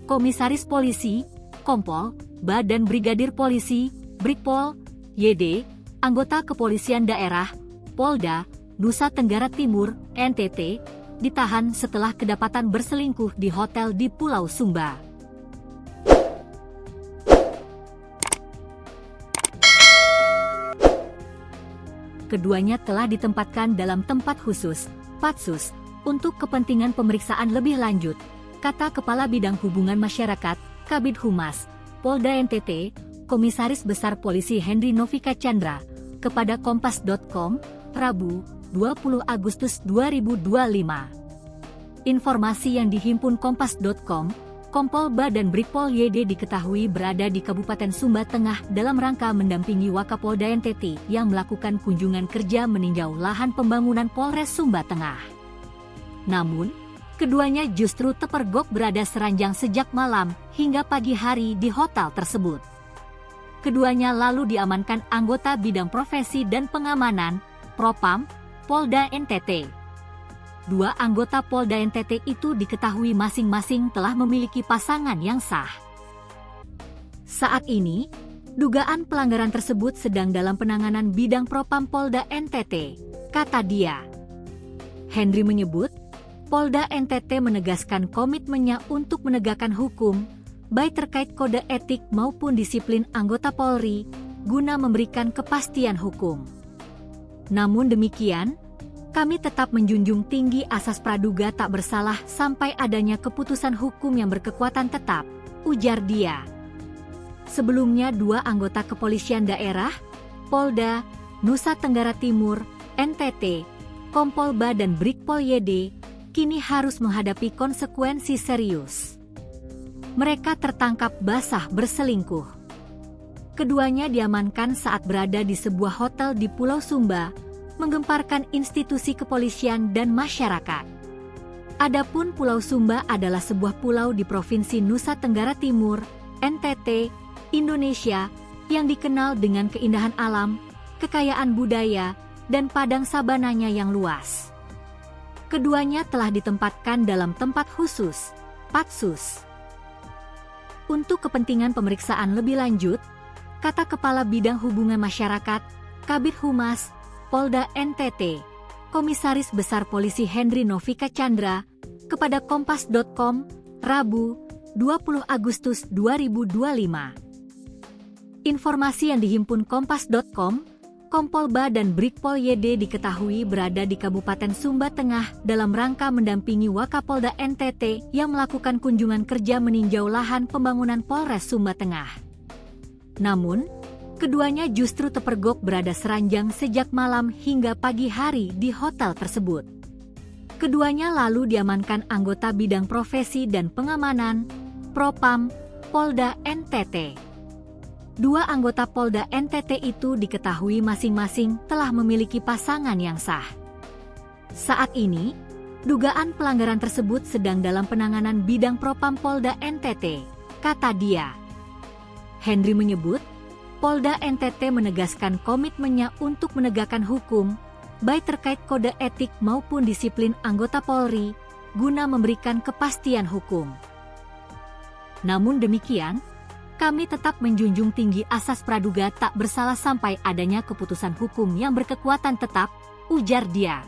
Komisaris Polisi, Kompol, Badan Brigadir Polisi, Brigpol, YD, anggota Kepolisian Daerah, Polda, Nusa Tenggara Timur, NTT, ditahan setelah kedapatan berselingkuh di hotel di Pulau Sumba. Keduanya telah ditempatkan dalam tempat khusus, Patsus, untuk kepentingan pemeriksaan lebih lanjut, kata Kepala Bidang Hubungan Masyarakat, Kabid Humas, Polda NTT, Komisaris Besar Polisi Henry Novika Chandra, kepada Kompas.com, Rabu, 20 Agustus 2025. Informasi yang dihimpun Kompas.com, Kompol dan Brigpol YD diketahui berada di Kabupaten Sumba Tengah dalam rangka mendampingi Wakapolda NTT yang melakukan kunjungan kerja meninjau lahan pembangunan Polres Sumba Tengah. Namun, keduanya justru terpergok berada seranjang sejak malam hingga pagi hari di hotel tersebut. Keduanya lalu diamankan anggota bidang profesi dan pengamanan, Propam, Polda NTT. Dua anggota Polda NTT itu diketahui masing-masing telah memiliki pasangan yang sah. Saat ini, dugaan pelanggaran tersebut sedang dalam penanganan bidang Propam Polda NTT, kata dia. Henry menyebut, Polda NTT menegaskan komitmennya untuk menegakkan hukum, baik terkait kode etik maupun disiplin anggota Polri, guna memberikan kepastian hukum. Namun demikian, kami tetap menjunjung tinggi asas praduga tak bersalah sampai adanya keputusan hukum yang berkekuatan tetap, ujar dia. Sebelumnya dua anggota kepolisian daerah, Polda, Nusa Tenggara Timur, NTT, Kompol dan Brigpol YD, kini harus menghadapi konsekuensi serius. Mereka tertangkap basah berselingkuh. Keduanya diamankan saat berada di sebuah hotel di Pulau Sumba, menggemparkan institusi kepolisian dan masyarakat. Adapun Pulau Sumba adalah sebuah pulau di Provinsi Nusa Tenggara Timur, NTT, Indonesia, yang dikenal dengan keindahan alam, kekayaan budaya, dan padang sabananya yang luas. Keduanya telah ditempatkan dalam tempat khusus, Patsus. Untuk kepentingan pemeriksaan lebih lanjut, kata Kepala Bidang Hubungan Masyarakat, Kabid Humas, Polda NTT, Komisaris Besar Polisi Henry Novika Chandra, kepada Kompas.com, Rabu, 20 Agustus 2025. Informasi yang dihimpun Kompas.com, Kompol dan Brigpol YD diketahui berada di Kabupaten Sumba Tengah dalam rangka mendampingi Wakapolda NTT yang melakukan kunjungan kerja meninjau lahan pembangunan Polres Sumba Tengah. Namun, keduanya justru terpergok berada seranjang sejak malam hingga pagi hari di hotel tersebut. Keduanya lalu diamankan anggota bidang profesi dan pengamanan, Propam, Polda NTT. Dua anggota Polda NTT itu diketahui masing-masing telah memiliki pasangan yang sah. Saat ini, dugaan pelanggaran tersebut sedang dalam penanganan bidang Propam Polda NTT, kata dia. Henry menyebut, Polda NTT menegaskan komitmennya untuk menegakkan hukum, baik terkait kode etik maupun disiplin anggota Polri, guna memberikan kepastian hukum. Namun demikian, kami tetap menjunjung tinggi asas praduga tak bersalah sampai adanya keputusan hukum yang berkekuatan tetap, ujar dia.